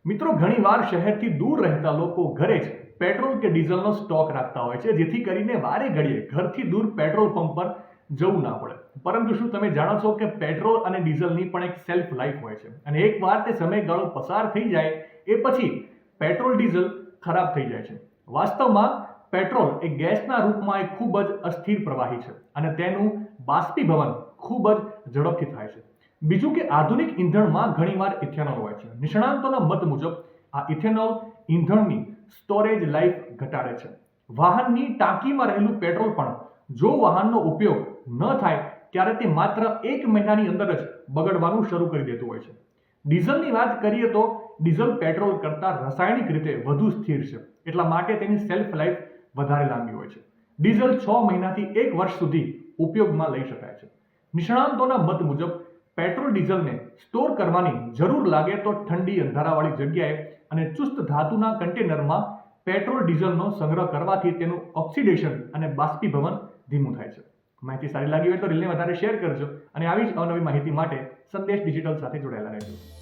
મિત્રો ઘણીવાર શહેરથી દૂર રહેતા લોકો ઘરે જ પેટ્રોલ કે ડીઝલનો સ્ટોક રાખતા હોય છે, જેથી કરીને વારે ઘડીએ ઘરથી દૂર પેટ્રોલ પંપ પર જવું ના પડે. પરંતુ શું તમે જાણો છો કે પેટ્રોલ અને ડીઝલની પણ એક સેલ્ફ લાઈફ હોય છે, અને એકવાર તે સમયગાળો પસાર થઈ જાય એ પછી પેટ્રોલ ડીઝલ ખરાબ થઈ જાય છે. વાસ્તવમાં પેટ્રોલ એ ગેસના રૂપમાં એક ખૂબ જ અસ્થિર પ્રવાહી છે, અને તેનું બાષ્પીભવન ખૂબ જ ઝડપથી થાય છે. બીજું કે આધુનિક ઈંધણમાં ઘણીવાર ઇથેનોલ હોય છે. નિષ્ણાંતોના મત મુજબ આ ઇથેનોલ ઈંધણની સ્ટોરેજ લાઈફ ઘટાડે છે. વાહનની ટાંકીમાં રહેલું પેટ્રોલ પણ જો વાહનનો ઉપયોગ ન થાય ત્યારે તે માત્ર 1 મહિનાની અંદર જ બગડવાનું શરૂ કરી દેતું હોય છે. ડીઝલની વાત કરીએ તો ડીઝલ પેટ્રોલ કરતાં રાસાયણિક રીતે વધુ સ્થિર છે, એટલા માટે તેની સેલ્ફ લાઈફ વધારે લાંબી હોય છે. ડીઝલ 6 મહિનાથી 1 વર્ષ સુધી ઉપયોગમાં લઈ શકાય છે. નિષ્ણાંતોના મત મુજબ પેટ્રોલ ડીઝલને સ્ટોર કરવાની જરૂર લાગે તો ઠંડી અંધારાવાળી જગ્યાએ અને ચુસ્ત ધાતુના કન્ટેનરમાં પેટ્રોલ ડીઝલનો સંગ્રહ કરવાથી તેનું ઓક્સિડેશન અને બાષ્પીભવન ધીમું થાય છે. માહિતી સારી લાગી હોય તો રીલને વધારે શેર કરજો, અને આવી જ અવનવી માહિતી માટે સંદેશ ડિજિટલ સાથે જોડાયેલા રહેજો.